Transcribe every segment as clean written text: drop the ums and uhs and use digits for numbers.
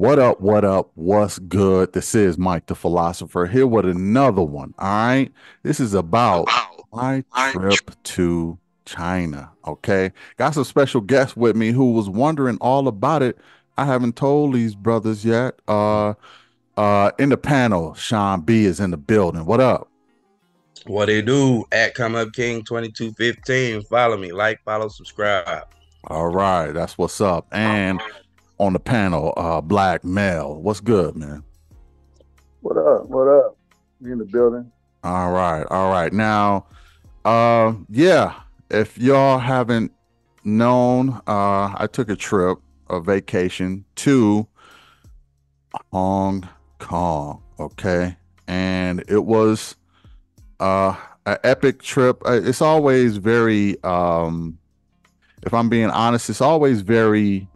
What up? What up? What's good? This is Mike the Philosopher here with another one. All right. This is about my trip to China. Okay. Got some special guests with me who was wondering all about it. I haven't told these brothers yet. In the panel, Sean B is in the building. What up? What they do at Come Up King 2215. Follow me, like, follow, subscribe. All right. That's what's up. And on the panel, Black Male. What's good, man? What up? What up? You in the building? All right. All right. Now, yeah, if y'all haven't known, I took a trip, a vacation to Hong Kong, okay? And it was an epic trip. It's always very if I'm being honest, it's always very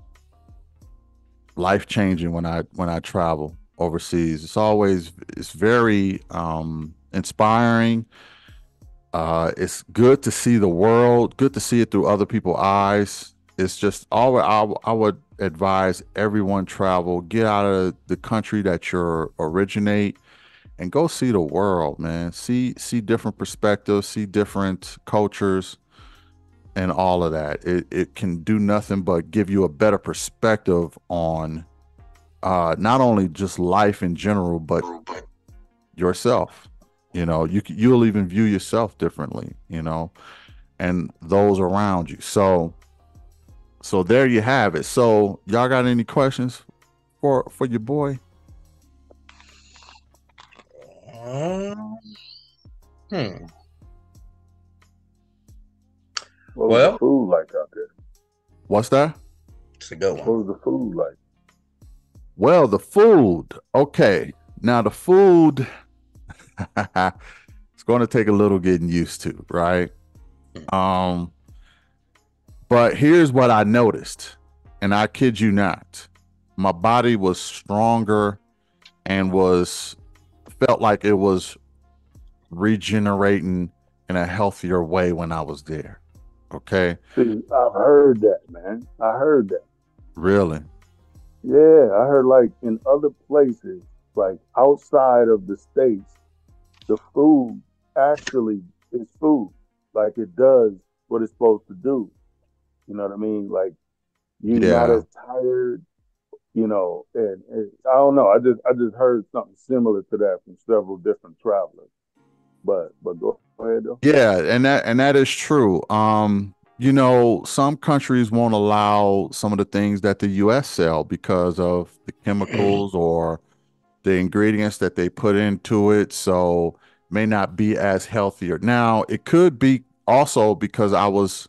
life-changing when I travel overseas. It's very inspiring. It's good to see the world, good to see it through other people's eyes. It's just I would advise everyone travel, get out of the country that you originate and go see the world, man. See different perspectives, see different cultures and all of that. It can do nothing but give you a better perspective on not only just life in general, but yourself. You'll even view yourself differently, and those around you. So there you have it. So y'all got any questions for your boy? Um, hmm. What was the Well, food like out there? What's that? it's a good What one. was the food like? Well, the food. Okay. Now the food it's going to take a little getting used to, right? Um, but here's what I noticed, and I kid you not. My body was stronger and was felt like it was regenerating in a healthier way when I was there. Okay? See, I've heard that, man. I heard that. Really? Yeah, I heard like in other places, like outside of the states, the food actually is food. Like it does what it's supposed to do. You know what I mean? Like you're not Yeah. as tired, and I don't know. I just heard something similar to that from several different travelers. But go ahead though. Yeah, and that is true. Some countries won't allow some of the things that the US sell because of the chemicals or the ingredients that they put into it, so may not be as healthier. Now, it could be also because I was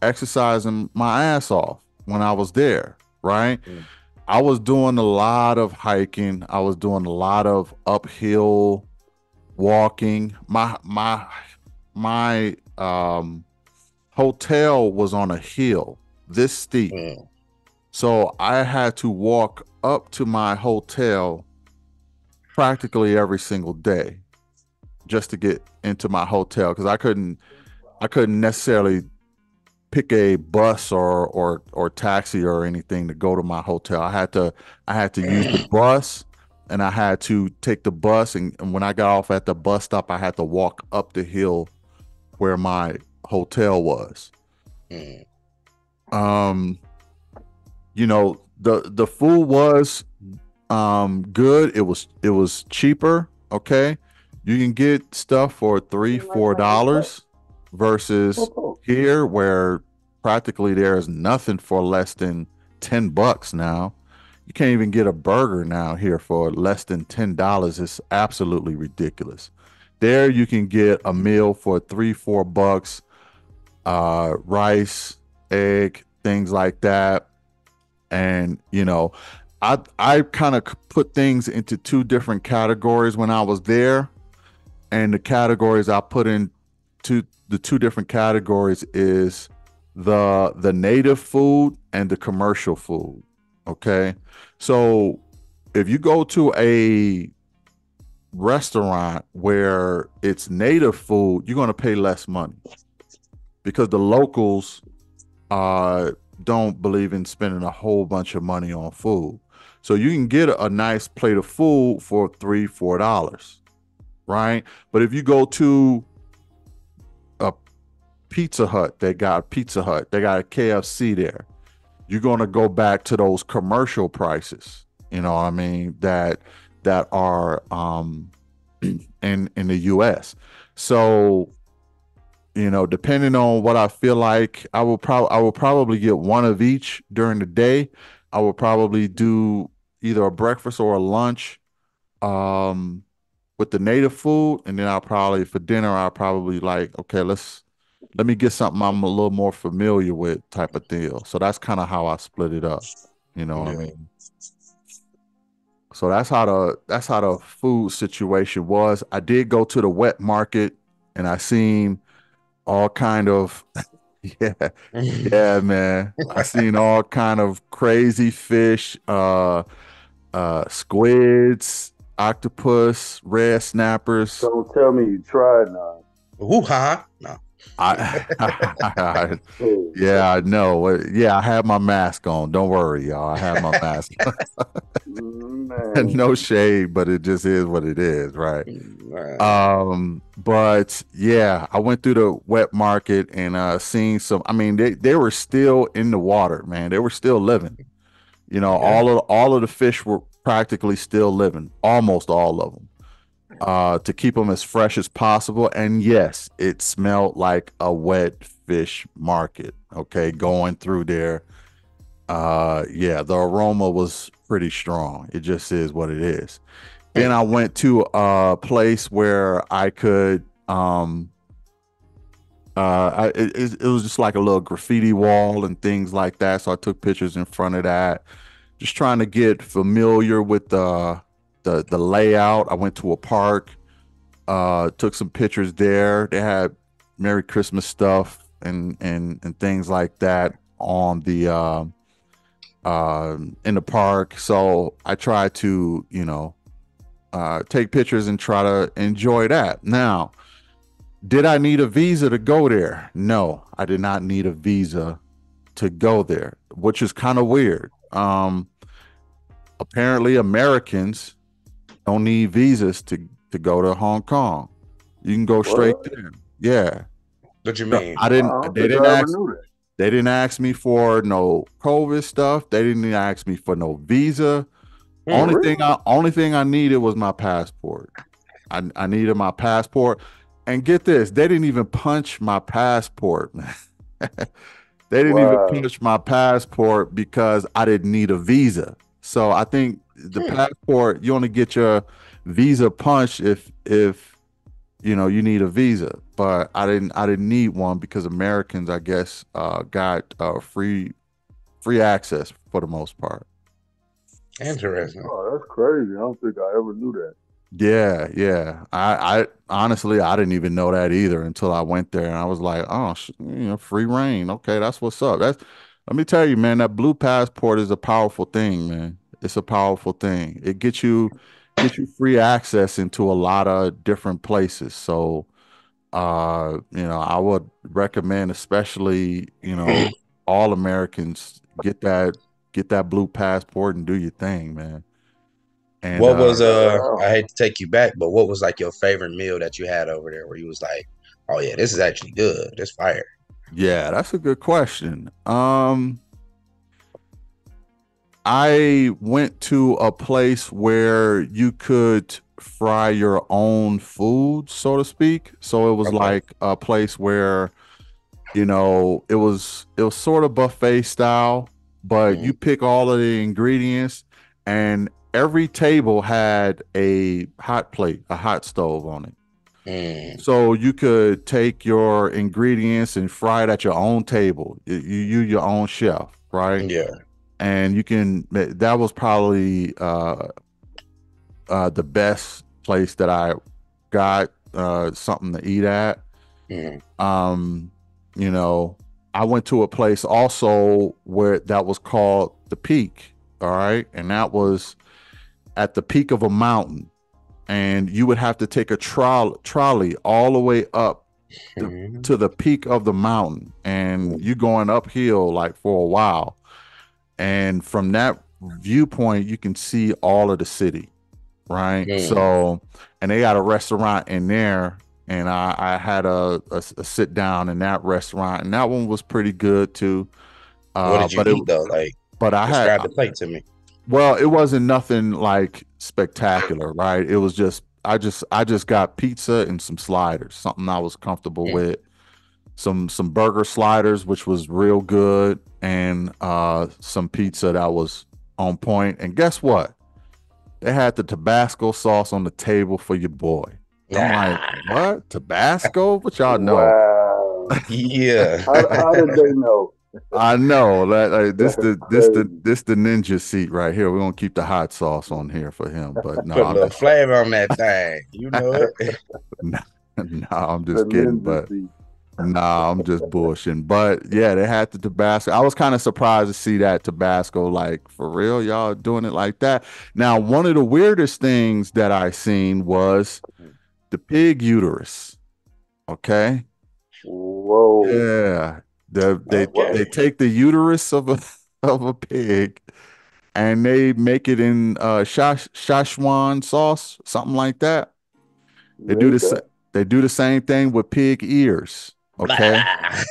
exercising my ass off when I was there, right? Mm. I was doing a lot of hiking. I was doing a lot of uphill walking. My hotel was on a hill this steep. Mm. So I had to walk up to my hotel practically every single day just to get into my hotel because I couldn't necessarily pick a bus or taxi or anything to go to my hotel. I had to use the bus, and I had to take the bus, and when I got off at the bus stop, I had to walk up the hill where my hotel was. Mm. Um, the food was good. It was cheaper. Okay, you can get stuff for $3-4 versus here where practically there's nothing for less than $10 now. You can't even get a burger now here for less than $10. It's absolutely ridiculous. There you can get a meal for $3-4, rice, egg, things like that. And I kind of put things into two different categories when I was there. And the categories I put into the two different categories is the native food and the commercial food. Okay. So if you go to a restaurant where it's native food, you're going to pay less money because the locals don't believe in spending a whole bunch of money on food. So you can get a nice plate of food for $3, $4, right? But if you go to a Pizza Hut, they got a Pizza Hut, they got a KFC there. You're gonna go back to those commercial prices. You know what I mean? That are in the US. So, depending on what I feel like, I will probably get one of each during the day. I will probably do either a breakfast or a lunch um with the native food, and then I'll probably for dinner I'll probably like, okay, let me get something I'm a little more familiar with type of deal. So that's kind of how I split it up. You know what I Yeah. mean? So that's how the food situation was. I did go to the wet market and I seen all kind of yeah, yeah, man. I seen all kind of crazy fish, squids, octopus, red snappers. Don't tell me you tried none. Hoo-ha. No. I, Oh, yeah, I know. Yeah, I have my mask on. Don't worry, y'all. I have my mask. man. No shade, but it just is what it is, right? Right. But yeah, I went through the wet market and seen some. I mean, they were still in the water, man. They were still living. Yeah. All of the fish were practically still living, almost all of them. To keep them as fresh as possible. And yes, it smelled like a wet fish market. Okay, going through there. Yeah, the aroma was pretty strong. It just is what it is. Then I went to a place where I could it was just like a little graffiti wall and things like that. So I took pictures in front of that, just trying to get familiar with the layout. I went to a park, took some pictures there. They had Merry Christmas stuff and things like that on the in the park. So I tried to take pictures and try to enjoy that. Now, did I need a visa to go there? No, I did not need a visa to go there, which is kind of weird. Apparently, Americans don't need visas to go to Hong Kong. You can go straight What? there. Yeah. What you No, mean? I don't They think didn't I ever ask. knew that. They didn't ask me for no COVID stuff. They didn't ask me for no visa. Hmm. Only thing I needed was my passport. I needed my passport. And get this, they didn't even punch my passport, man. They didn't even Wow. punch my passport because I didn't need a visa. So I think the Hmm. passport, you only get your visa punched if you need a visa. But I didn't need one because Americans, I guess, got free access for the most part. Interesting. Oh, that's crazy. I don't think I ever knew that. Yeah, yeah. I honestly I didn't even know that either until I went there and I was like, oh, free reign. Okay, that's what's up. That's Let me tell you, man, that blue passport is a powerful thing, man. It's a powerful thing. It gets you free access into a lot of different places. So, I would recommend, especially, all Americans get that blue passport and do your thing, man. And What was No doubt. I hate to take you back, but what was like your favorite meal that you had over there where you was like, oh yeah, this is actually good. This fire. yeah, that's a good question. I went to a place where you could fry your own food, so to speak. So it was Okay. like a place where, it was sort of buffet style, but you Mm, pick all of the ingredients and every table had a hot plate, a hot stove on it. mm, So you could take your ingredients and fry it at your own table. You your own chef, right? yeah. And that was probably the best place that I got something to eat at. Mm, Um, you know, I went to a place also where that was called the Peak. All right, and that was at the peak of a mountain, and you would have to take a trolley all the way up Mhm. to the peak of the mountain, and you going uphill like for a while, and from that viewpoint you can see all of the city, right? Mm. So, and they got a restaurant in there, and I had a sit down in that restaurant, and that one was pretty good too. What did you But it eat though? Like, but I had describe the plate to me. well, it wasn't nothing like spectacular, right? It was just I just got pizza and some sliders, something I was comfortable Mm. with. Some burger sliders, which was real good, and some pizza that was on point. And guess what? They had the Tabasco sauce on the table for your boy. I'm like, Ah, what? Tabasco? What y'all know? Wow. yeah. How did they know? I know that this That's the this the crazy. this the ninja seat right here. We're gonna keep the hot sauce on here for him. But no, Put a I'm little just flavor on that thing. You know it. no, no, I'm The just kidding. ninja But seat. no, I'm just bullshitting. But yeah, they had the Tabasco. I was kind of surprised to see that Tabasco. Like for real, y'all doing it like that. Now, one of the weirdest things that I seen was the pig uterus. Okay. Whoa. Yeah. They What? Okay. take the uterus of a of a pig and they make it in Szechuan sauce, something like that. They do Ain't the that? they do the same thing with pig ears. Okay. Blah.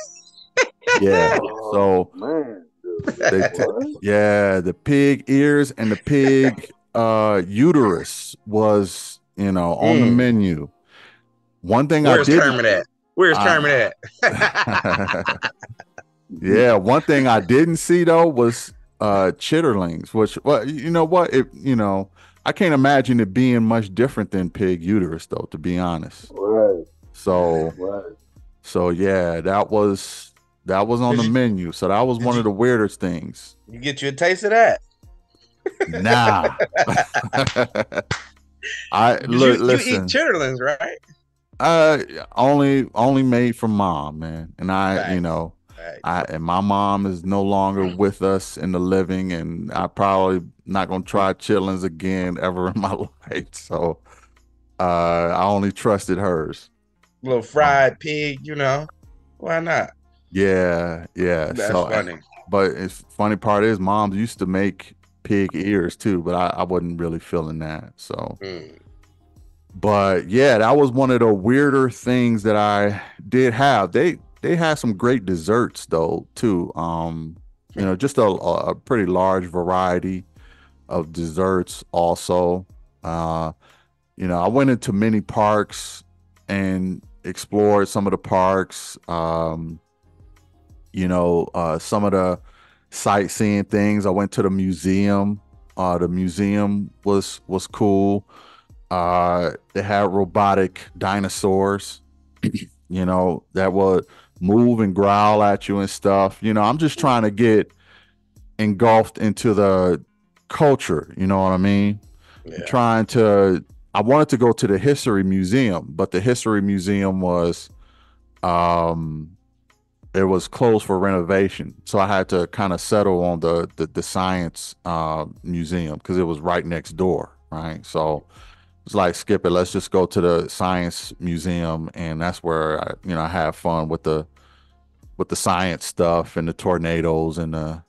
Yeah. Oh So man, dude. they What? yeah, the pig ears and the pig uterus was, on the Mm. menu. One thing I Where's didn't Kermit at? Where's I Kermit at? Yeah, one thing I didn't see though was chitterlings, which well, you know what? I can't imagine it being much different than pig uterus though, to be honest. Right, So right. so yeah, that was on did the you menu. So that was did one of you the weirdest things. you get you a taste of that? Nah. I Because look you eat listen. chitterlings, right? Uh only made from mom, man. And I, Facts. Facts. and my mom is no longer with us in the living, and I probably not gonna try chitlins again ever in my life. So I only trusted hers. Little Um, fried pig, you know. Why not? yeah, yeah. That's So funny. but it's funny part is moms used to make pig ears too, but I wasn't really feeling that. So Mm. but yeah, that was one of the weirder things that I did have. They had some great desserts though too. Just a pretty large variety of desserts also. Uh, I went into many parks and explored some of the parks. Some of the sightseeing things. I went to the museum. The museum was cool. They had robotic dinosaurs, that would move and growl at you and stuff. I'm just trying to get engulfed into the culture. You know what I mean? I'm Yeah. trying to. I wanted to go to the history museum, but the history museum um, it was closed for renovation, so I had to kind of settle on the science museum because it was right next door, right? So it's like skip it. Let's just go to the science museum, and that's where I have fun with the science stuff and the tornadoes and the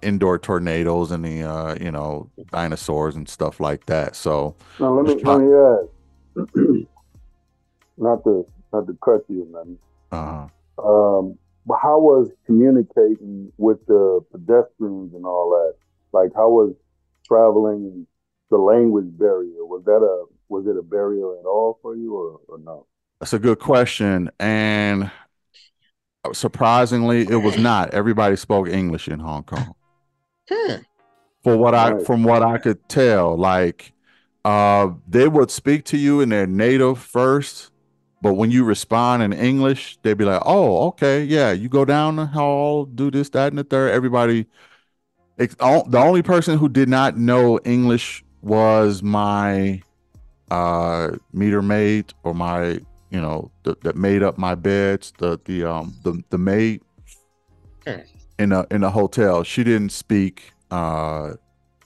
indoor tornadoes and the dinosaurs and stuff like that. So Now just let try. me ask, not to cut you, man. Uh, But how was communicating with the pedestrians and all that? Like, how was traveling the language barrier? Was it a barrier at all for you, or no? that's a good question, and surprisingly, it was not. Everybody spoke English in Hong Kong. Hmm. Nice. From what I could tell, like they would speak to you in their native first, but when you respond in English, they'd be like, "Oh, okay, yeah, you go down the hall, do this, that, and the third." Everybody, the only person who did not know English was my meter maid, or my, that made up my beds, the maid Hmm. in the hotel. She didn't speak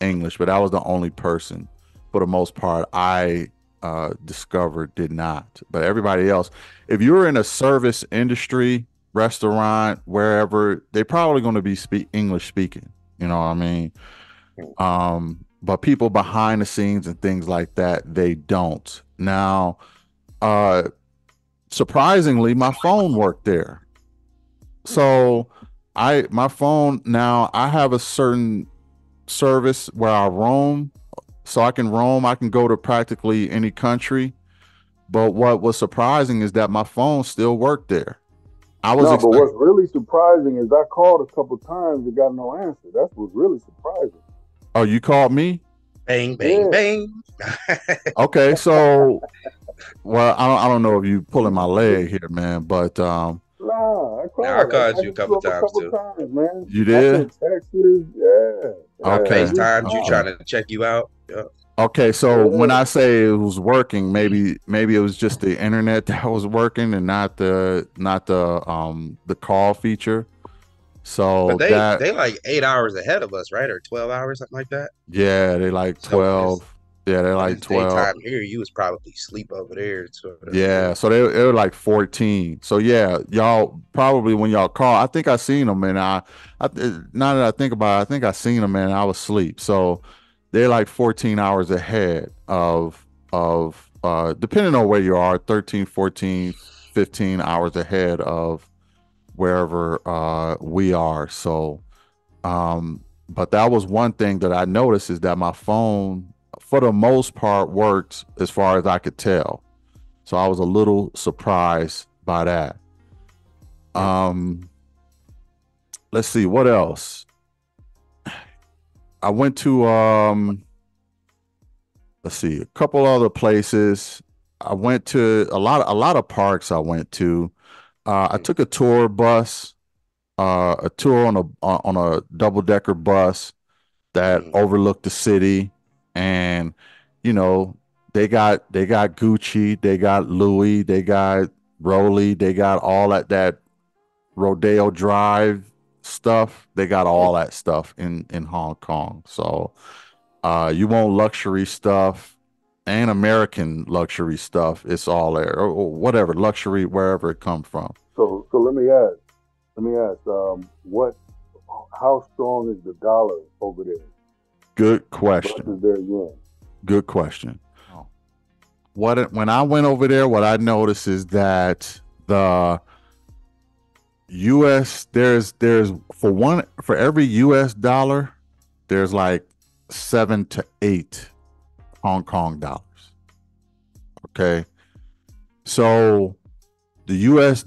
English, but I was the only person for the most part. I discovered did not. But everybody else, if you're in a service industry, restaurant, wherever, they're probably going to be English speaking. You know what I mean? But people behind the scenes and things like that, they don't. Now, uh, surprisingly, my phone worked there. So my phone now, I have a certain service where I roam. So I can roam, I can go to practically any country. But what was surprising is that my phone still worked there. I was No, but expecting. what's really surprising is I called a couple times and got no answer. That's what's really surprising. Oh, you called me? Bang, bang, Yeah. bang. Okay, so well, I don't know if you pulling my leg here, man, but Nah, I Now I called. called I you a hit you couple up a times couple too. times, man. you I did? sent texts. Yeah, I yeah. Okay, You FaceTimed you okay. trying called. to check you out. Yeah. Okay, so when Yeah. I say it was working, maybe it was just the internet that was working and not the call feature. But So they that they like 8 hours ahead of us, right? Or 12 hours, something like that. yeah, they like So when it's 12. Yeah, they're when like it's 12. daytime here, you was probably sleep over there, sort of. Yeah, Yeah. so they were like 14. So yeah, y'all probably when y'all call, I think I seen them and I now that I think about it, I think I seen them and I was asleep. So they're like 14 hours ahead of depending on where you are, 13, 14, 15 hours ahead of wherever we are. So but that was one thing that I noticed is that my phone for the most part worked as far as I could tell. So I was a little surprised by that. Hmm. Um, let's see what else. I went to let's see a couple other places. I went to a lot of parks. I went to. I Hmm. took a tour bus, a tour on a double decker bus that Hmm. overlooked the city, and you know they got Gucci, they got Louis, they got Rolly, they got all that Rodeo Drive stuff. They got all that stuff in Hong Kong. So you want luxury stuff and American luxury stuff. It's all there, or whatever luxury wherever it comes from. So let me ask. Let me ask. What? How strong is the dollar over there Good question. versus their yen? Good question. When I went over there, what I noticed is that the U.S. there's for every U.S. dollar, there's like 7 to 8 Hong Kong dollars. Okay, so the U.S.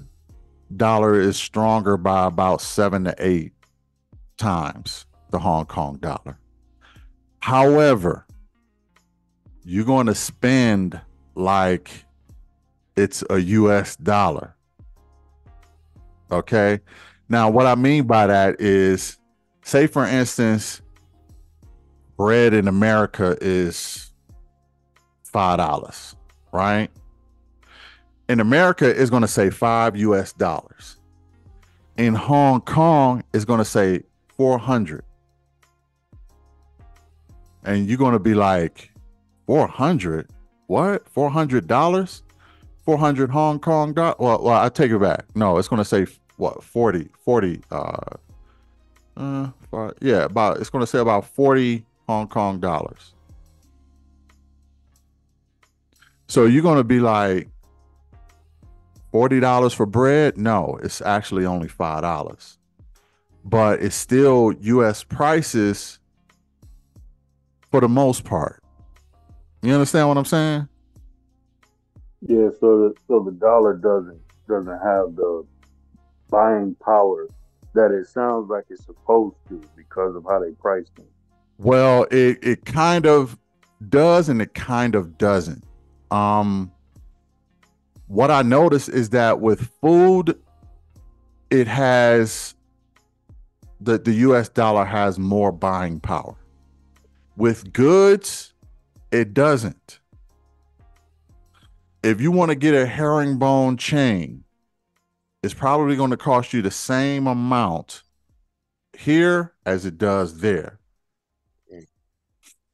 dollar is stronger by about 7 to 8 times the Hong Kong dollar. However, you're going to spend like it's a U.S. dollar. Okay. Now, what I mean by that is, say, for instance, bread in America is $5, right? In America, it's going to say $5. In Hong Kong, it's going to say 400. And you're going to be like, 400? What? $400? 400 Hong Kong dollars? Well, I take it back. No, it's going to say what? 40. Yeah, about it's going to say about 40 Hong Kong dollars. So you're going to be like $40 for bread? No, it's actually only $5. But it's still US prices for the most part. You understand what I'm saying? Yeah. So the dollar doesn't have the buying power that it sounds like it's supposed to because of how they price things. Well, it kind of does and it kind of doesn't. Um what I notice is that with food, it has the US dollar has more buying power. With goods, it doesn't. If you want to get a herringbone chain, it's probably going to cost you the same amount here as it does there.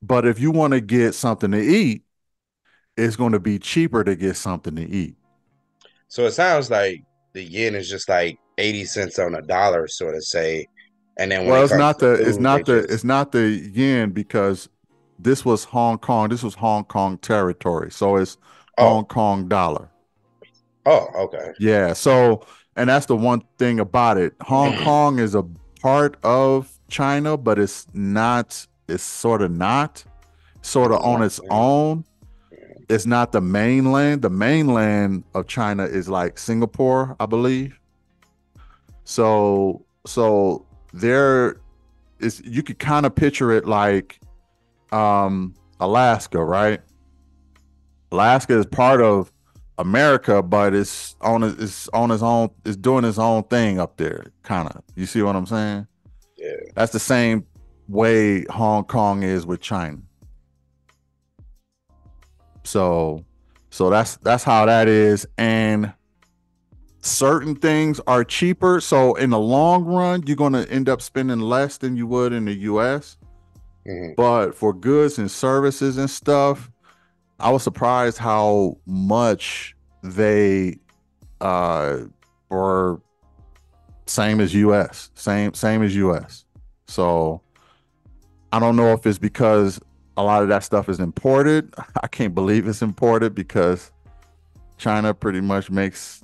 But if you want to get something to eat, it's going to be cheaper to get something to eat. So it sounds like the yen is just like 80 cents on a dollar, sort of say. And then when Well, it it's comes not to the food, they it's just, not the yen because this was Hong Kong. This was Hong Kong territory, so it's Hong oh, Kong dollar. oh, okay. Yeah. So, and that's the one thing about it. Hong Kong is a part of China, but it's not. It's sort of not. Sort of It's on not, its own. It's not the mainland. The mainland of China is like Singapore, I believe. So there is, you could kind of picture it like Alaska, right? Alaska is part of America, but it's on its own. It's doing its own thing up there, kind of. You see what I'm saying? yeah. That's the same way Hong Kong is with China. So, so that's how that is. And certain things are cheaper. So in the long run, you're going to end up spending less than you would in the US. Hmm. But for goods and services and stuff, I was surprised how much they uh were same as US. Same as US. So I don't know if it's because a lot of that stuff is imported. I can't believe it's imported because China pretty much makes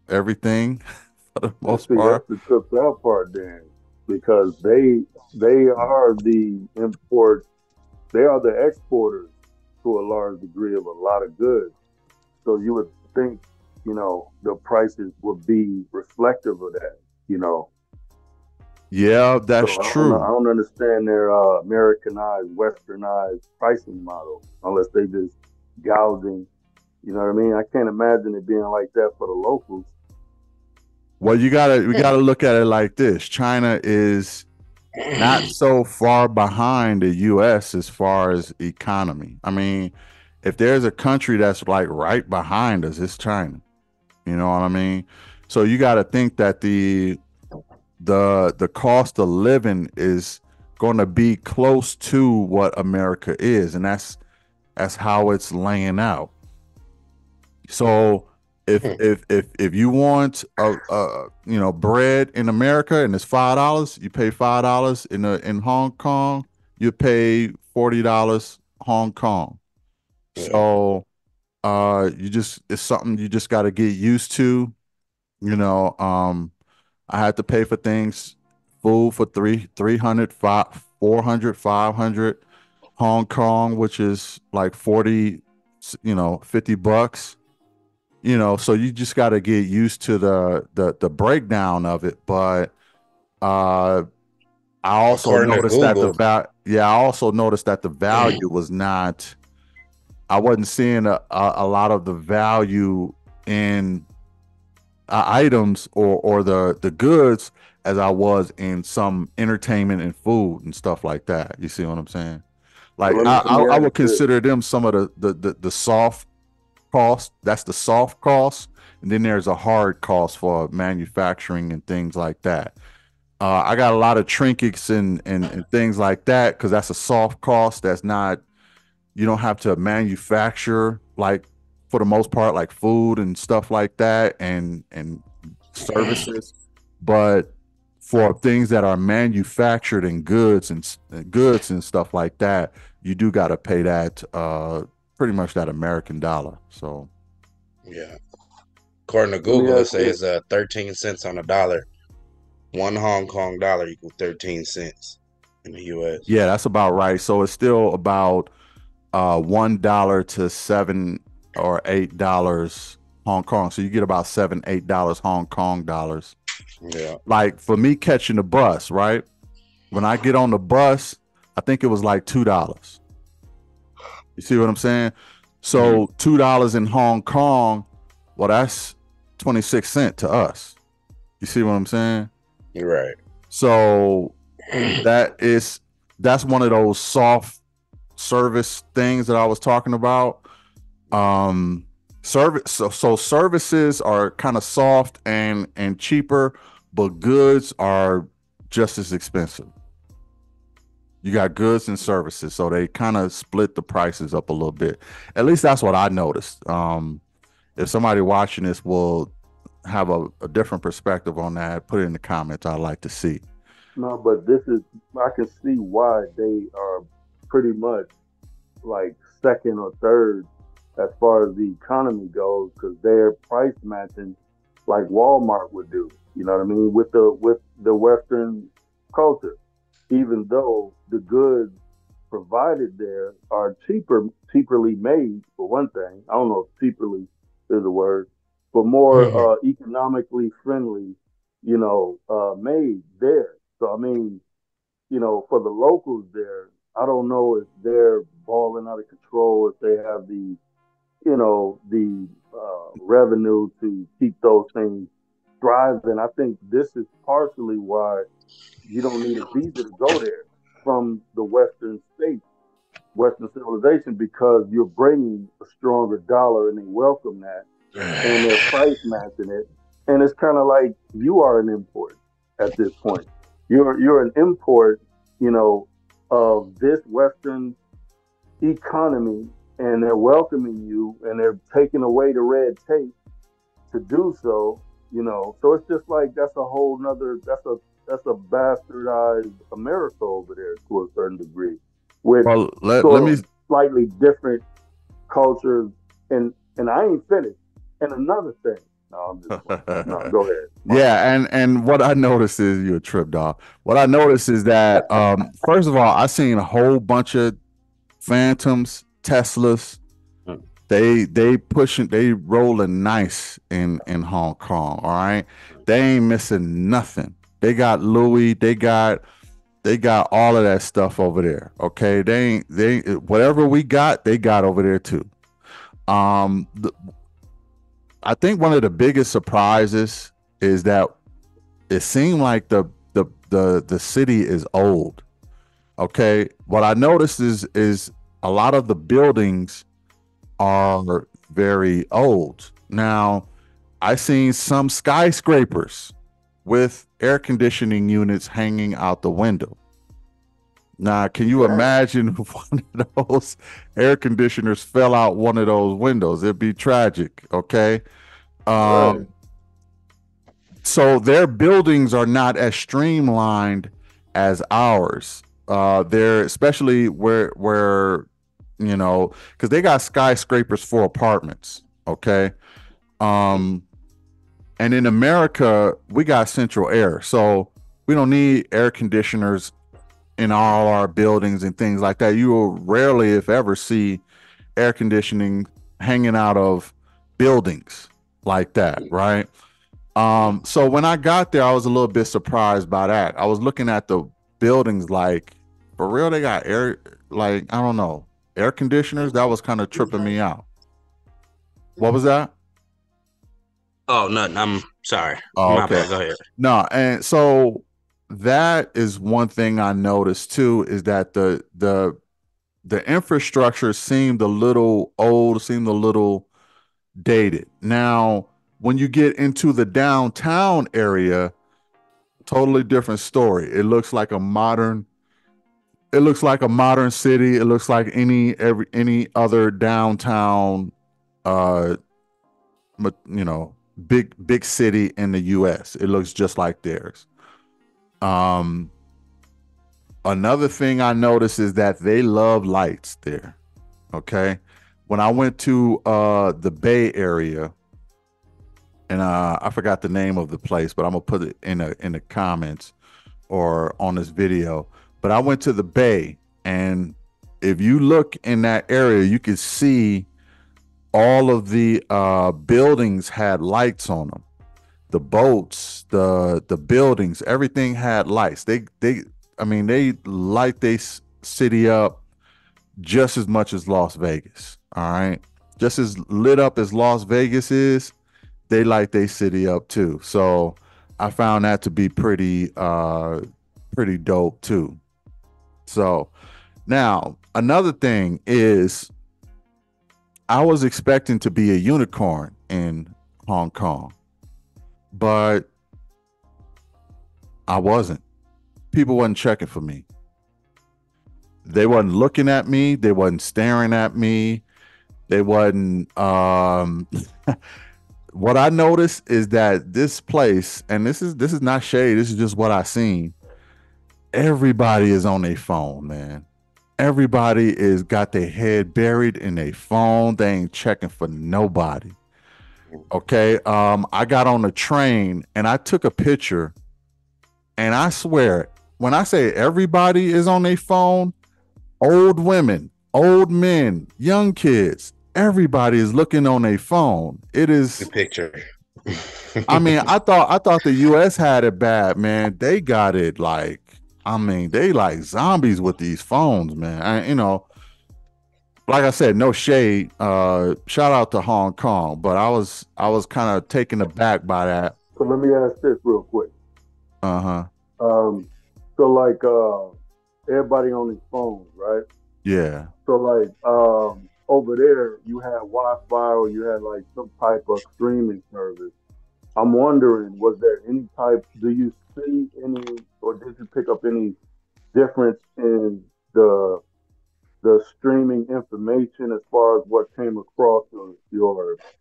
everything for the And most see, that's part. the tripped out part then, because they are the import, they are the exporters to a large degree of a lot of goods. So you would think, the prices would be reflective of that, you know. Yeah, that's So I true. don't understand their Americanized, Westernized pricing model unless they just gouging. You know what I mean? I can't imagine it being like that for the locals. Well, we gotta look at it like this. China is not so far behind the US as far as economy. I mean, if there's a country that's like right behind us, it's China. You know what I mean? So you got to think that the cost of living is going to be close to what America is, and that's how it's laying out. So if you want bread in America and it's $5, you pay $5 in Hong Kong, you pay $40 Hong Kong. Yeah. So you just it's something you just got to get used to. You know, I had to pay for things, food for 300, 400, 500 Hong Kong, which is like 40, $50. So you just got to get used to the breakdown of it. But uh, I also According to noticed that Google, I also noticed that the value was not. I wasn't seeing a lot of the value in items or the goods as I was in some entertainment and food and stuff like that. You see what I'm saying? So Like let me I ask would this. consider them some of the soft cost. That's the soft cost, and then there's a hard cost for manufacturing and things like that. I got a lot of trinkets and things like that because that's a soft cost. That's not, you don't have to manufacture, like, for the most part, like food and stuff like that, and services. But for things that are manufactured in goods and stuff like that, you do got to pay that pretty much that American dollar. So yeah. According to Let me Google, it ask this. says 13 cents on a dollar. One Hong Kong dollar equals 13 cents in the US. yeah, that's about right. So it's still about $1 to $7 or $8 Hong Kong. So you get about $7, $8 Hong Kong dollars. Yeah. Like for me catching the bus, right? When I get on the bus, I think it was like $2. You see what I'm saying? Mhm. So $2 in Hong Kong, well, that's 26 cents to us. You see what I'm saying? You're right. So that is that's one of those soft service things that I was talking about. So services are kind of soft and cheaper, but goods are just as expensive. You got goods and services, so they kind of split the prices up a little bit. At least that's what I noticed. If somebody watching this will have a different perspective on that, put it in the comments. I'd like to see. No, but this is I can see why they are pretty much like second or third as far as the economy goes because they're price matching like Walmart would do. You know what I mean? With the Western culture, even though the goods provided there are cheaperly made for one thing. I don't know if cheaperly is a word, but more economically friendly, made there. So I mean, for the locals there, I don't know if they're balling out of control, if they have the revenue to keep those things thriving. I think this is partially why you don't need a visa to go there from the Western states, Western civilization, because you're bringing a stronger dollar and they welcome that and they're price matching it. And it's kind of like you are an import at this point. You're an import, you know, of this Western economy, and they're welcoming you, and they're taking away the red tape to do so. So it's just like that's a whole nother. That's a bastardized America over there to a certain degree, with Well, let sort me of slightly different cultures. And I ain't finished. And another thing. No, I'm just no. Go ahead. Yeah, and what I noticed is you're a trip dog. What I noticed is that first of all, I seen a whole bunch of Phantoms, Teslas. They rolling nice in Hong Kong. All right, they ain't missing nothing. They got Louis. They got all of that stuff over there. Okay, they whatever we got, they got over there too. Um, the, I think one of the biggest surprises is that it seemed like the city is old. Okay, what I noticed is a lot of the buildings are very old. Now, I seen some skyscrapers with air conditioning units hanging out the window. Now, can you Damn. imagine if one of those air conditioners fell out one of those windows? It'd be tragic. Okay. Right. Um, so their buildings are not as streamlined as ours. They're especially where because they got skyscrapers for apartments. Okay. Um, and in America, we got central air, so we don't need air conditioners in all our buildings and things like that. You will rarely, if ever, see air conditioning hanging out of buildings like that, right? So when I got there, I was a little bit surprised by that. I was looking at the buildings like, for real, they got air, like, I don't know, air conditioners. That was kind of tripping me out. What was that? Oh, nothing. I'm sorry. Oh, My okay. bad. Go ahead. No, and so that is one thing I noticed too, is that the infrastructure seemed a little old, seemed a little dated. Now, when you get into the downtown area, totally different story. It looks like a modern city. It looks like any other downtown uh you know big city in the US. It looks just like theirs. Um Another thing I noticed is that they love lights there. Okay. When I went to the Bay Area, and I forgot the name of the place, but I'm gonna put it in the comments or on this video. But I went to the Bay, and if you look in that area, you can see all of the buildings had lights on them. The boats, the buildings, everything had lights. They light this city up just as much as Las Vegas. All right, just as lit up as Las Vegas is, they light their city up too. So I found that to be pretty dope too. So now another thing is I was expecting to be a unicorn in Hong Kong, but I wasn't. People wasn't checking for me. They wasn't looking at me. They wasn't staring at me. They wasn't. What I noticed is that this place, and this is not shade. This is just what I seen. Everybody is on their phone, man. Everybody is got their head buried in their phone. They ain't checking for nobody. Okay. I got on the train and I took a picture, and I swear, when I say everybody is on their phone, old women, old men, young kids, everybody is looking on their phone. It Good is. picture. I mean, I thought the U.S. had it bad, man. They got it like. I mean, they like zombies with these phones, man. Like I said, no shade. Shout out to Hong Kong, but I was kind of taken aback by that. So let me ask this real quick. Uh huh. Um, so like everybody on his phones, right? Yeah. So like over there you had Wi-Fi or you had like some type of streaming service. I'm wondering, was there any type? Do you see any, or did you pick up any difference in the the streaming information as far as what came across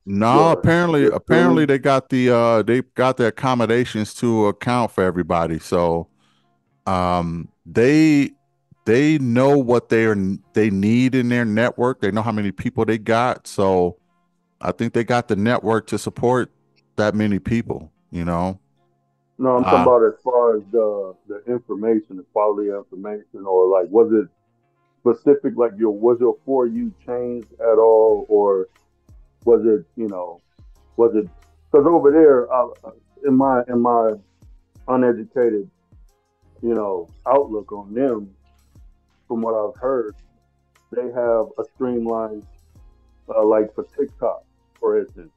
No, apparently, your apparently streaming? they got the accommodations to account for everybody. So they know what they need in their network. They know how many people they got. So I think they got the network to support that many people. No, I'm talking Uh about as far as the information, the quality of information, or like was it specific? Like your for you changed at all, or was it was it because over there in my uneducated outlook on them, from what I've heard, they have a streamlined like for TikTok, for instance.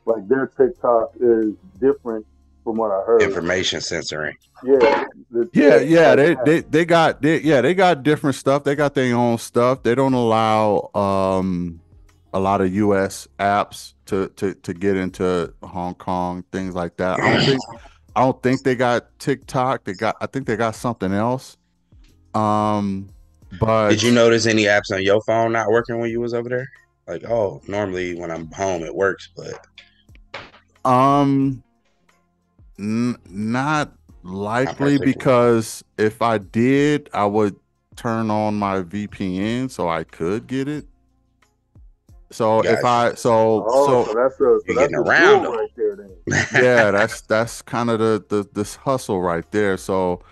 Like their TikTok is different from what I heard. Information censoring. Yeah, yeah, yeah, like they got different stuff. They got their own stuff. They don't allow a lot of US apps to get into Hong Kong, things like that. I don't think they got TikTok. I think they got something else. Um, Did you but notice any apps on your phone not working when you was over there? Like, oh, normally when I'm home it works, but um, not not likely, particular. because if I did, I would turn on my VPN so I could get it. So if Got you. I so oh, so so that's You're that's getting a around tool them. right there then. yeah, that's kind of the this hustle right there. So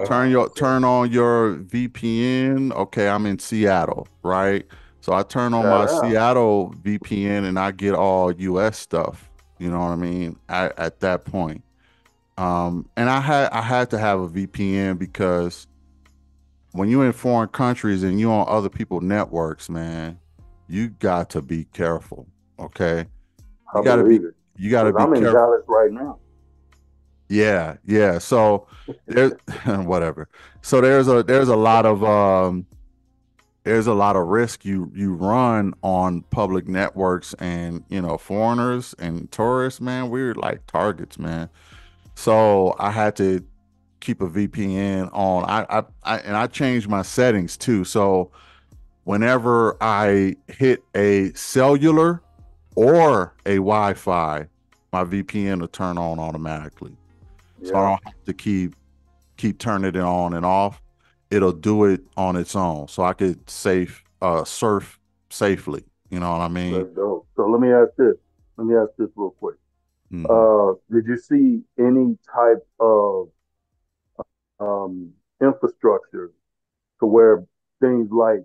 turn Ah, your okay, turn on your VPN. Okay, I'm in Seattle, right? So I turn on shout my out. Seattle VPN and I get all US stuff. You know what I mean? At that point. And I had to have a VPN because when you're in foreign countries and you're on other people's networks, man, you got to be careful. Okay, you I got to be believe it you got to because be I'm in careful. Dallas right now. Yeah, yeah. So there's whatever. So there's a lot of risk you run on public networks, and foreigners and tourists, man, we're like targets, man. So I had to keep a VPN on. And I changed my settings too. So whenever I hit a cellular or a Wi-Fi, my VPN will turn on automatically. So I Yeah, don't have to keep turning it on and off. It'll do it on its own. So I could surf safely. You know what I mean? that's dope. So let me ask this. Let me ask this real quick. Hmm. Did you see any type of infrastructure to where things like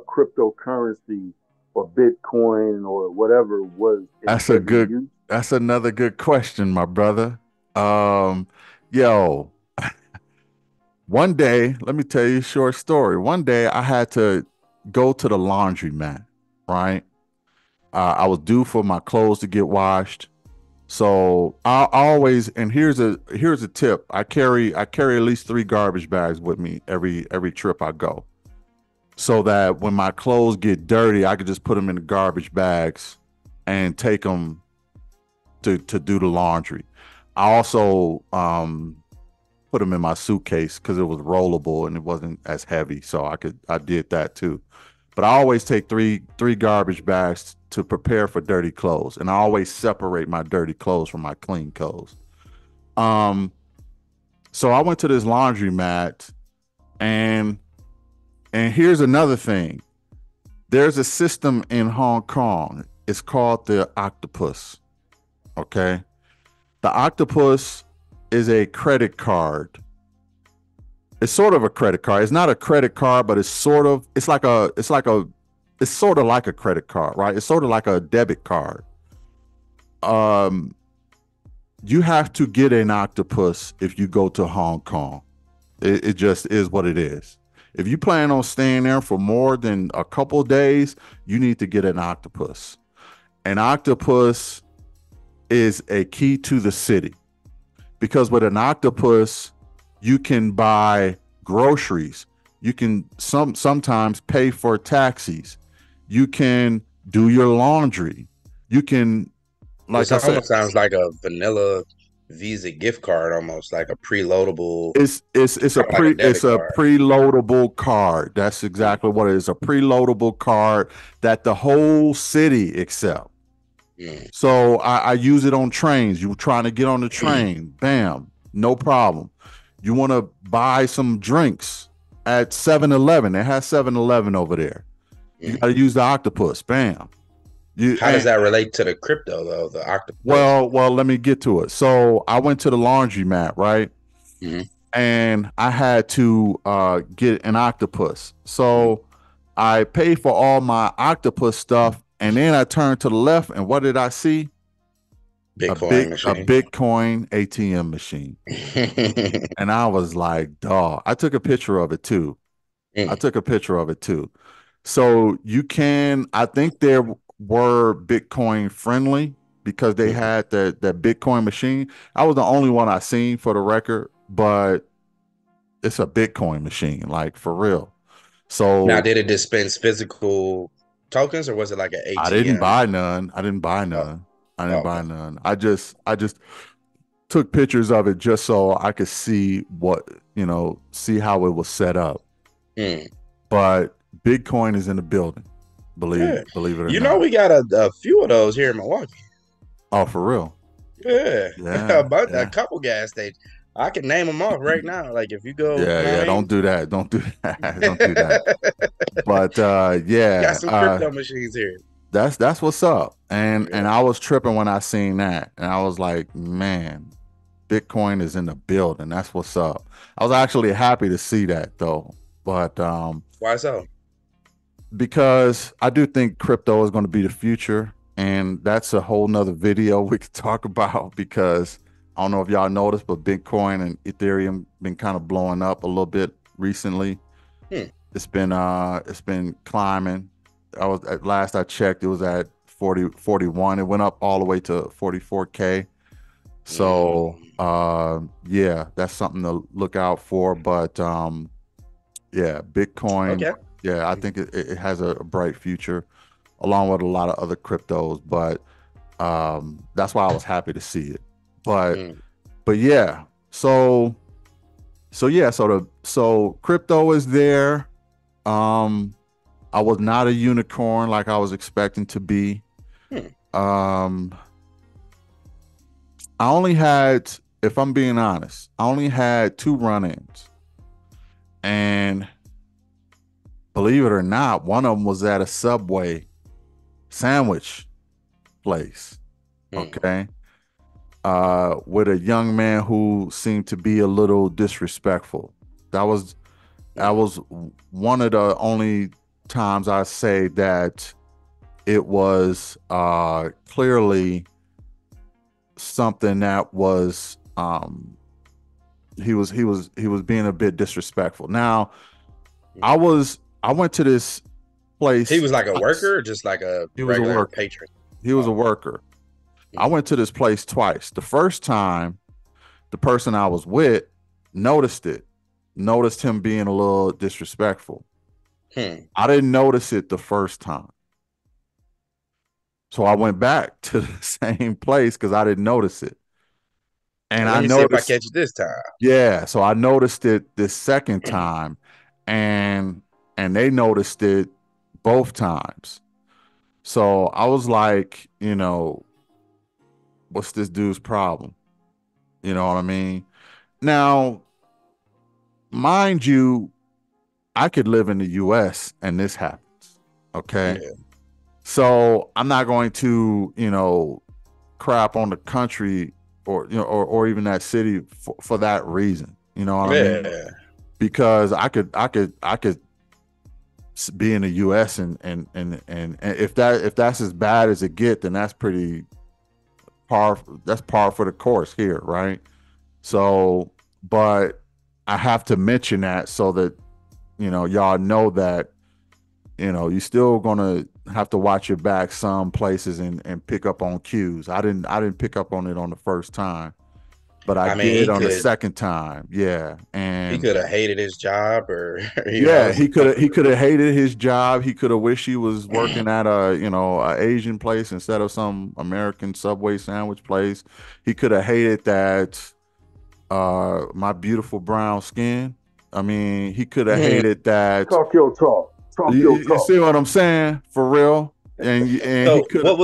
cryptocurrency or Bitcoin or whatever was in That's a heavy good use? that's another good question, my brother. Um, yo, one day, let me tell you a short story. One day I had to go to the laundromat, right? I was due for my clothes to get washed. So I always, and here's a tip. I carry at least 3 garbage bags with me every trip I go. So that when my clothes get dirty, I could just put them in the garbage bags and take them to do the laundry. I also put them in my suitcase because it was rollable and it wasn't as heavy. So I did that too. But I always take three garbage bags to prepare for dirty clothes, and I always separate my dirty clothes from my clean clothes. Um, so I went to this laundromat, and here's another thing. There's a system in Hong Kong. It's called the octopus. Okay, the octopus is a credit card. It's sort of a credit card. It's not a credit card, but it's sort of like a credit card, right? It's sort of like a debit card. Um, you have to get an octopus if you go to Hong Kong. It just is what it is. If you plan on staying there for more than a couple of days, you need to get an octopus. An octopus is a key to the city because with an octopus, you can buy groceries. You can sometimes pay for taxis. You can do your laundry. You can, like This I said, almost sounds like a vanilla Visa gift card, almost like a preloadable, it's a kind of like a debit it's a card. preloadable card. That's Mm, exactly what it is. A preloadable card that the whole city accepts. mm, So I use it on trains. You trying to get on the mm, train, bam, no problem. You want to buy some drinks at 7-Eleven. It has 7-Eleven over there. You mm. got to use the octopus, bam. You How does and that relate to the crypto though? The octopus. well, let me get to it. So I went to the laundromat, right? Hmm. And I had to get an octopus. So I paid for all my octopus stuff, and then I turned to the left, and what did I see? Bitcoin A machine. Bitcoin ATM machine. And I was like, dog. I took a picture of it too. I Mm, took a picture of it too. So you can, I think there were Bitcoin friendly because they mm. had that Bitcoin machine. I was the only one I seen for the record, but it's a Bitcoin machine, like for real. Now, So did it dispense physical tokens or was it like an I didn't ATM? buy none. I didn't buy Oh, none. I didn't buy okay. none. I just took pictures of it just so I could see see how it was set up. Mm, But Bitcoin is in the building. yeah. Believe it or You know, not. we got a few of those here in Milwaukee. Oh, for real? Yeah. Yeah, A yeah, couple gas stations. I can name them off right now. Like if you go, you yeah, know what yeah. I Don't mean? do that. Don't do that. Don't do that. But Got yeah, some crypto machines here. that's what's up. And Yeah. I was tripping when I seen that, and I was like, man, Bitcoin is in the building. That's what's up. I was actually happy to see that though, but Why so? because I do think crypto is going to be the future, and that's a whole nother video we could talk about because I don't know if y'all noticed, but Bitcoin and Ethereum been kind of blowing up a little bit recently. Hmm. It's been climbing. I was at last I checked, it was at 40 41. It went up all the way to 44K. So Mm, yeah, that's something to look out for. But yeah, Bitcoin, okay. yeah, I think it has a bright future along with a lot of other cryptos. But that's why I was happy to see it. But Mm, yeah, so crypto is there. Um, I was not a unicorn like I was expecting to be. hmm. Um, I only had, if I'm being honest, I only had two run-ins, and believe it or not, one of them was at a Subway sandwich place. Hmm. Okay, with a young man who seemed to be a little disrespectful. That was that Hmm. was one of the only times I say that it was clearly something that was he was being a bit disrespectful. Now, Hmm. I went to this He place was like a twice. worker or just like a He was a regular worker. patron? He was a Oh. worker. I Hmm. went to this place twice. The first time, the person I was with noticed it, noticed him being a little disrespectful. Hmm. I didn't notice it the first time. So I went back to the same place because I didn't notice it. And Let I me see if I noticed, catch it this time. yeah, so I noticed it this second time, and they noticed it both times. So I was like, what's this dude's problem? You know what I mean? Now, mind you, I could live in the US and this happens. Okay. Yeah, So I'm not going to, crap on the country or or even that city for that reason. You know what I mean? yeah. Because I could be in the US and if that's as bad as it get, then that's pretty that's par for the course here, right? So, but I have to mention that so that y'all know that you're still gonna have to watch your back some places and pick up on cues. I didn't pick up on it on the first time, but I I mean, did on the second time. Yeah, he and could have hated his job, or yeah, something. he could have hated his job. He could have wished he was working at a Asian place instead of some American Subway sandwich place. He could have hated that my beautiful brown skin. I mean, he could have hated that. Talk your talk. Talk your You talk. see what I'm saying? For real. And he So could have.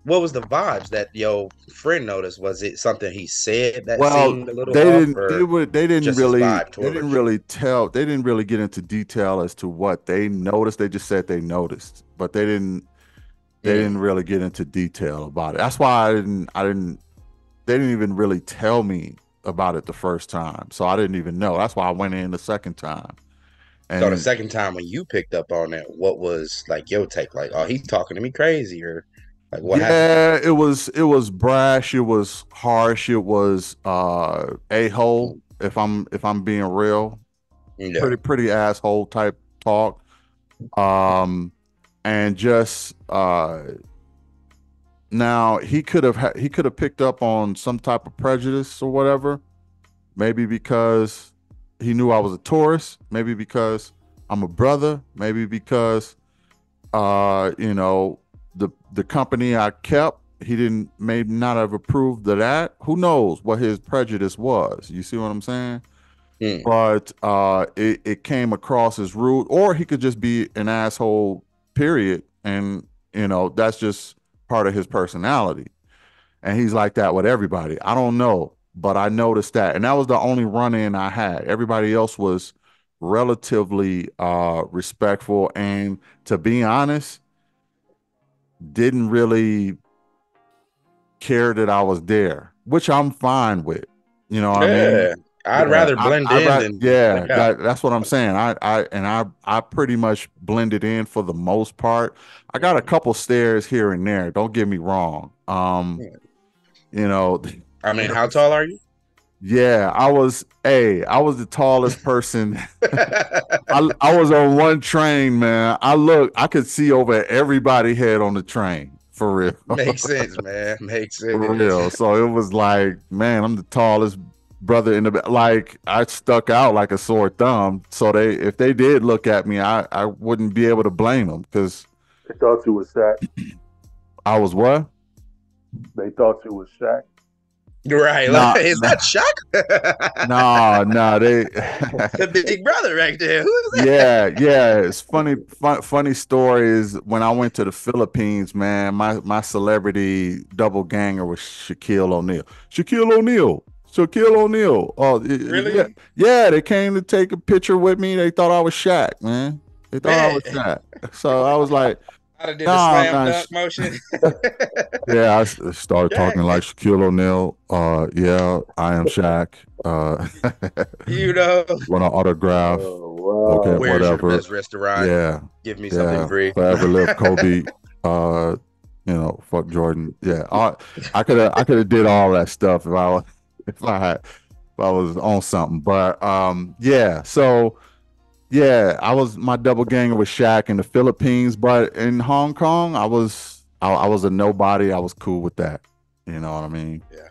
what was the vibes that your friend noticed? Was it something he said that Well, seemed a little they off, didn't. or They didn't just his really. vibe They didn't towards you? really tell. They didn't really get into detail as to what they noticed. They just said they noticed, but they didn't. They didn't Mm. really get into detail about it. That's why I didn't. I didn't. They didn't even really tell me about it the first time, so I didn't even know. That's why I went in the second time. So the And second time when you picked up on it, what was like your take? Like, oh, he's talking to me crazy, or like what happened? yeah, it was brash. It was harsh. It was a hole. Mm. If I'm being real, Yeah. pretty asshole type talk. Um, and just now he could have picked up on some type of prejudice or whatever. Maybe because he knew I was a tourist. Maybe because I'm a brother. Maybe because the company I kept, he didn't maybe not have approved of that. Who knows what his prejudice was? You see what I'm saying? Mm. But it came across as rude, or he could just be an asshole. Period, and that's just part of his personality, and he's like that with everybody. I don't know, but I noticed that, and that was the only run-in I had. Everybody else was relatively respectful, and to be honest, didn't really care that I was there, which I'm fine with. You know what I mean? Yeah. I'd Yeah, rather blend I in right. than Yeah, stick out. that's what I'm saying. I pretty much blended in for the most part. I got a Mm. couple stares here and there. Don't get me wrong. Yeah. You know, I mean, there how was, tall are you? yeah, I was the tallest person. I was on one train, man. I could see over everybody head on the train for real. Makes sense, man. Makes For sense. real. So it was like, man, I'm the tallest brother in the like I stuck out like a sore thumb. So if they did look at me, I wouldn't be able to blame them because They thought you was Shaq. I was what? They thought you was Shaq. Right. Like, Nah, is nah, that Chuck? nah, they The big brother right there. Who is that? yeah, yeah. It's funny story is when I went to the Philippines, man, my celebrity double ganger was Shaquille O'Neal. Shaquille O'Neal. Shaquille O'Neal. Oh, yeah. Really? Yeah, they came to take a picture with me. They thought I was Shaq, man. They thought I Man. was Shaq. So I was like, I done did no, the I'm slam not. dunk motion. Yeah, started talking Shaq, like Shaquille O'Neal. Yeah, I am Shaq. Uh, you know, want an autograph? Oh Okay, wow. where's your whatever. best restaurant? Yeah, Give me something yeah. free. Forever live Kobe. Uh, fuck Jordan. Yeah, I could have did all that stuff if I was on something. But yeah. So yeah, I was my double ganger with Shaq in the Philippines, but in Hong Kong, I was a nobody. I was cool with that. You know what I mean? Yeah.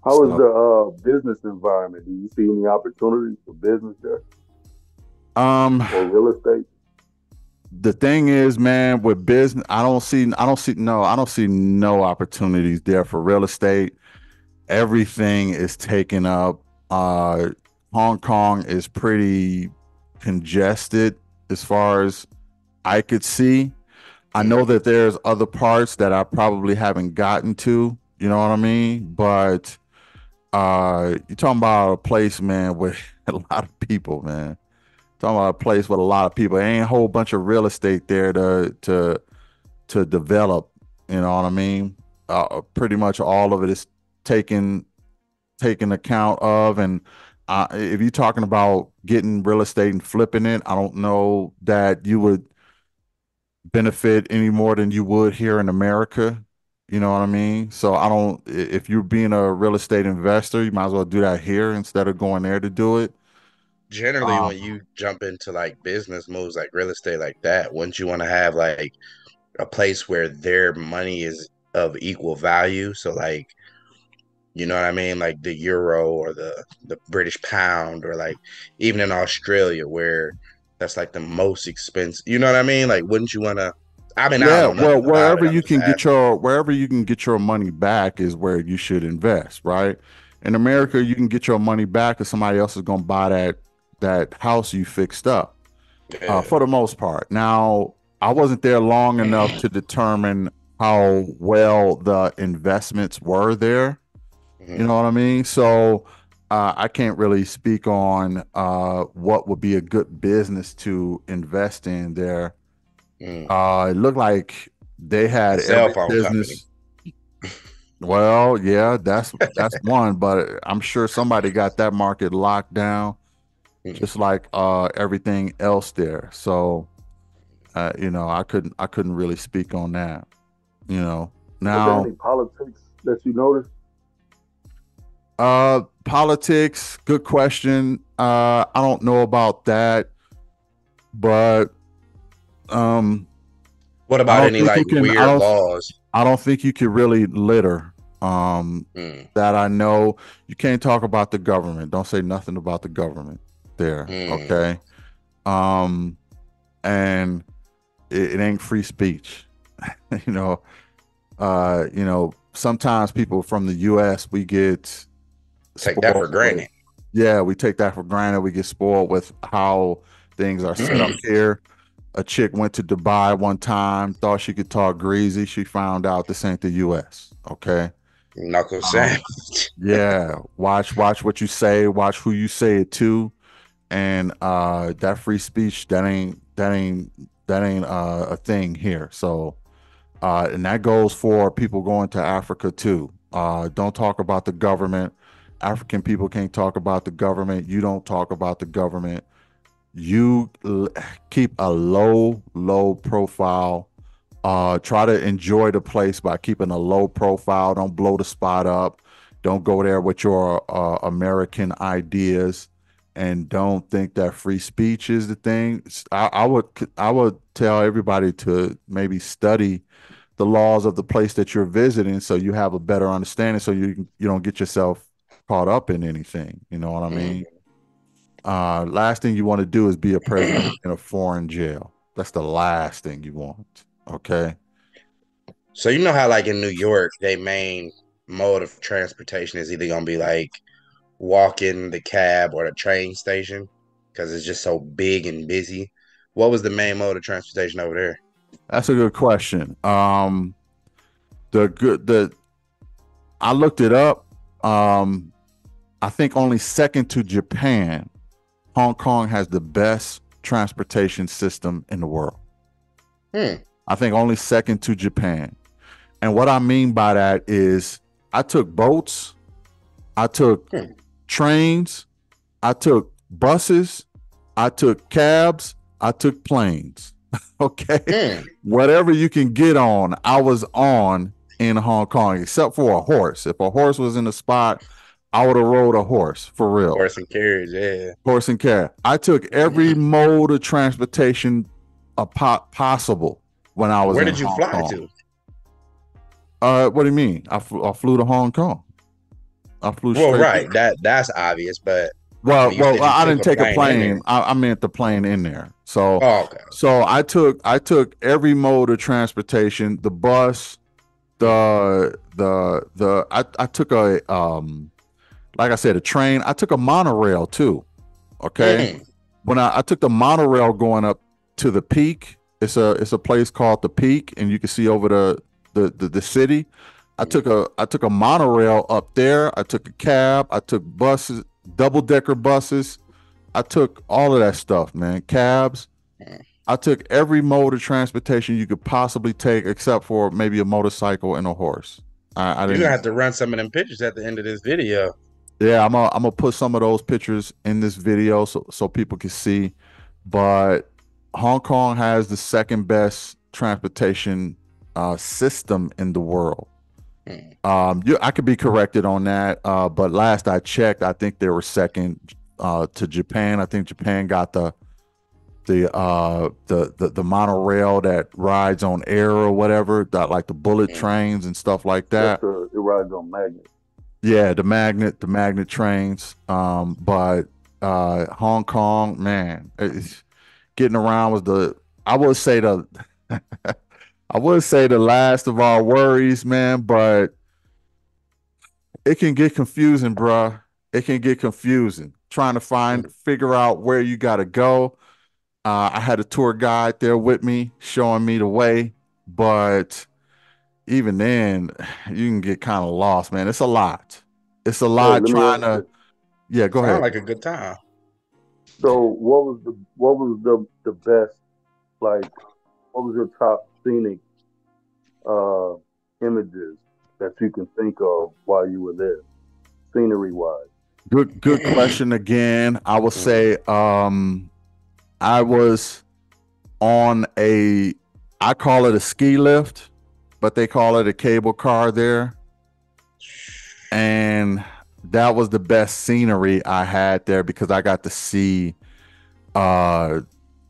How is So the business environment? Do you see any opportunities for business there um, or real estate? the thing is, man, with business, I don't see no opportunities there for real estate. everything is taken up. Hong Kong is pretty congested as far as I could see. I know Mm-hmm. that there's other parts that I probably haven't gotten to, you know what I mean? But you're talking about a place, man, with a lot of people, man. Talking about a place with a lot of people. There ain't a whole bunch of real estate there to develop, you know what I mean? Pretty much all of it is taken taken account of. And if you're talking about getting real estate and flipping it, I don't know that you would benefit any more than you would here in America. You know what I mean? So I don't. If you're being a real estate investor, you might as well do that here instead of going there to do it. Generally, Um, when you jump into like business moves like real estate like that, wouldn't you want to have like a place where their money is of equal value? So like, you know what I mean? Like the euro or the British pound, or like even in Australia where that's like the most expensive. You know what I mean? Like, wouldn't you want to? I mean, I don't yeah, know well, nothing about it. I'm just asking. wherever you can get your money back is where you should invest, right? In America, you can get your money back if somebody else is going to buy that house you fixed up. Yeah. For the most part. Now, I wasn't there long enough to determine how well the investments were there. You Mhm. know what I mean? So I can't really speak on what would be a good business to invest in there. Mm. It looked like they A had cell every phone company. business. Well, yeah, that's one, but I'm sure somebody got that market locked down, Mm. just like everything else there. So I couldn't really speak on that. You know, Was there now any politics that you noticed? politics, good question. I don't know about that, but um, What I about don't any think like you can. weird laws? I don't think you can really litter. Mm. That I know you can't talk about the government. Don't say nothing about the government there. Mm. Okay. Um, and it ain't free speech. you know, sometimes people from the US we get Take that for spoiled with granted. yeah, we take that for granted. We get spoiled with how things are set up here. A chick went to Dubai one time, thought she could talk greasy. She found out this ain't the US. Okay. Knuckle Um, sandwich. yeah. Watch what you say, watch who you say it to. And that free speech, that ain't a thing here. So and that goes for people going to Africa too. Don't talk about the government. African people can't talk about the government. You don't talk about the government. You keep a low profile. Try to enjoy the place by keeping a low profile. Don't blow the spot up. Don't go there with your American ideas, and don't think that free speech is the thing. I would tell everybody to maybe study the laws of the place that you're visiting so you have a better understanding so you don't get yourself caught up in anything. You know what I mean? Mm. Last thing you want to do is be a president in a foreign jail. That's the last thing you want. Okay. So you know how like in New York, their main mode of transportation is either gonna be like walking, the cab, or the train station because it's just so big and busy. What was the main mode of transportation over there? That's a good question. The I looked it up. Um, I think only second to Japan, Hong Kong has the best transportation system in the world. Hmm. I think only second to Japan. And what I mean by that is I took boats, I took Hmm. trains, I took buses, I took cabs, I took planes. Okay. Hmm. Whatever you can get on, I was on in Hong Kong, except for a horse. If a horse was in the spot, I would have rode a horse for real. Horse and carriage, yeah. Horse and cab. I took every mode of transportation possible when I was Where in did you Hong fly Kong. to? What do you mean? I flew to Hong Kong. I flew Well, straight right, there. that's obvious, but I Well, mean, you well, said you I took didn't a take a plane in plane. there. I meant the plane in there. So, Oh, okay. so I took every mode of transportation: the bus, I took a like I said, a train. I took a monorail too. Okay. Mm. When I took the monorail going up to the peak, it's a place called the Peak, and you can see over the city. I took a monorail up there. I took a cab. I took buses, double decker buses. I took all of that stuff, man. Cabs. I took every mode of transportation you could possibly take, except for maybe a motorcycle and a horse. I You're gonna didn't. have to run some of them pictures at the end of this video. Yeah, I'm gonna put some of those pictures in this video so people can see. But Hong Kong has the second best transportation system in the world. Mm. I could be corrected on that, but last I checked, I think they were second to Japan. I think Japan got the monorail that rides on air or whatever, that like the bullet trains and stuff like that. It rides on magnets. Yeah, the magnet trains. But Hong Kong, man, it's, getting around was I would say the I would say the last of our worries, man, but it can get confusing, bruh. It can get confusing trying to figure out where you got to go. I had a tour guide there with me showing me the way, but even then, you can get kind of lost, man. It's a lot. It's a Hey, lot let me trying ask to. you. Yeah, go Sound ahead. like a good time. So, what was the best, like, what was your top scenic uh images that you can think of while you were there, scenery wise? Good question again. I would say I was on I call it a ski lift, but they call it a cable car there. And that was the best scenery I had there because I got to see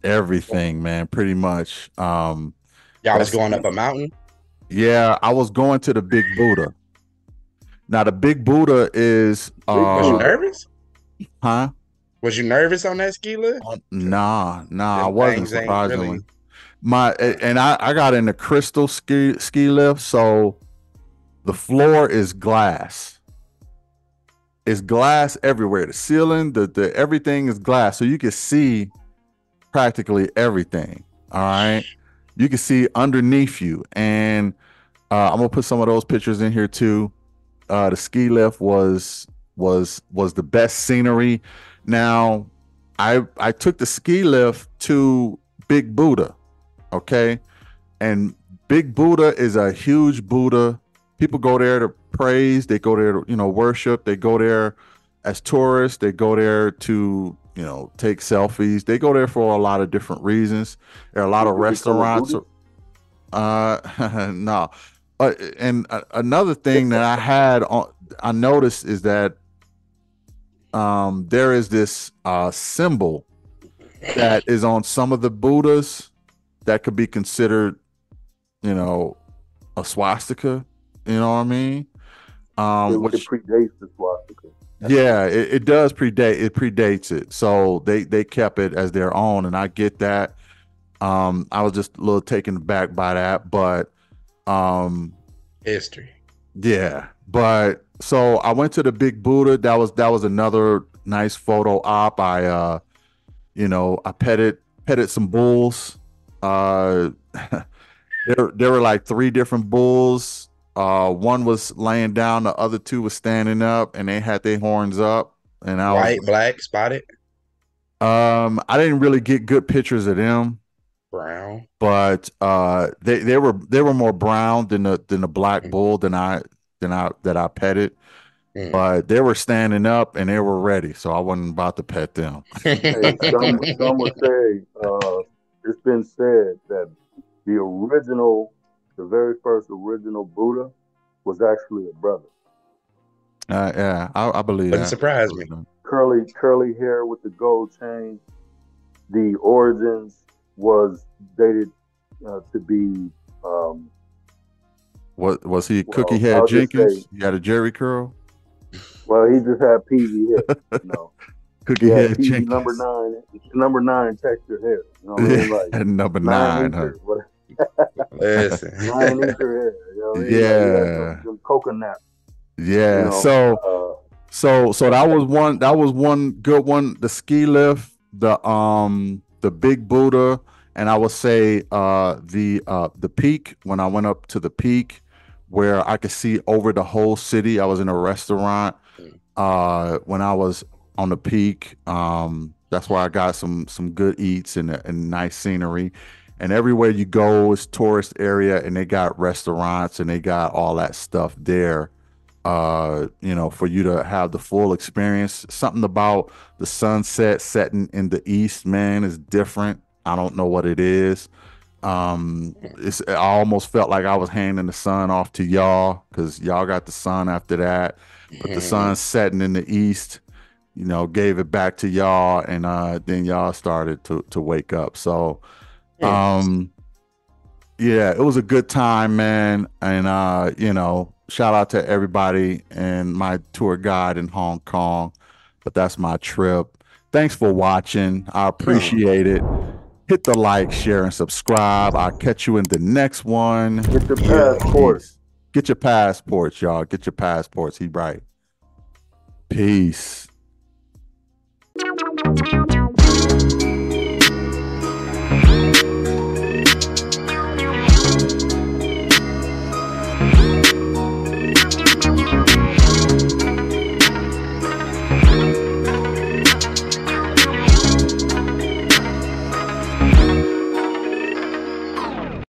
everything, man, pretty much. Y'all was That's going up a mountain. Yeah, I was going to the Big Buddha. Now the Big Buddha is Was you nervous? huh? Was you nervous on that ski lift? Nah, I Them wasn't, things ain't surprisingly. really. I got in the crystal ski lift, so the floor is glass. It's glass everywhere. The ceiling, the everything is glass, so you can see practically everything. All right, you can see underneath you, and I'm gonna put some of those pictures in here too. The ski lift was the best scenery. Now, I took the ski lift to Big Buddha, okay, and Big Buddha is a huge Buddha. People go there to praise. They go there to worship. They go there as tourists. They go there to take selfies. They go there for a lot of different reasons. There are a lot of restaurants. No. And another thing that I noticed is that there is this symbol that is on some of the Buddhas that could be considered, a swastika. You know what I mean? It predates the swastika. Yeah, it does predate. It predates it, so they kept it as their own, and I get that. I was just a little taken aback by that, but History. yeah. But so I went to the Big Buddha. That was another nice photo op. I petted some bulls. There were like three different bulls. One was laying down, the other two was standing up, and they had their horns up. And White, black, spotted, I didn't really get good pictures of them, brown. but they were more brown than the black bull that I petted. But they were standing up and they were ready, so I wasn't about to pet them. Hey, some would say it's been said that the very first original Buddha was actually a brother. Yeah, I believe Wouldn't that. surprise me. Curly hair with the gold chain. The origins was dated to be. What was he? Cookie Head Jenkins? He had a Jerry curl. Well, he just had PV hair. Cookie Head PV Jenkins. number nine texture hair. You know what I mean? Like number 9. Incher, Listen. 9 incher hair. You know know what I mean? Like we had Yeah. them coconut, you Yeah. know. So that was one good one. The ski lift, the Big Buddha, and I would say the peak when I went up to the peak where I could see over the whole city. I was in a restaurant Mm. when I was on the peak. That's where I got some good eats and nice scenery. And everywhere you go is tourist area, and they got restaurants and they got all that stuff there. For you to have the full experience. Something about the sunset setting in the east, man, is different. I don't know what it is. I almost felt like I was handing the sun off to y'all because y'all got the sun after that, but the sun setting in the east, gave it back to y'all, and then y'all started to wake up. So, Mm. um, yeah, it was a good time, man. And shout out to everybody and my tour guide in Hong Kong. But that's my trip. Thanks for watching. I appreciate it. Hit the like, share, and subscribe. I'll catch you in the next one. Get the Yeah. passport. Peace. Get your passports, y'all. Get your passports. He right. Peace.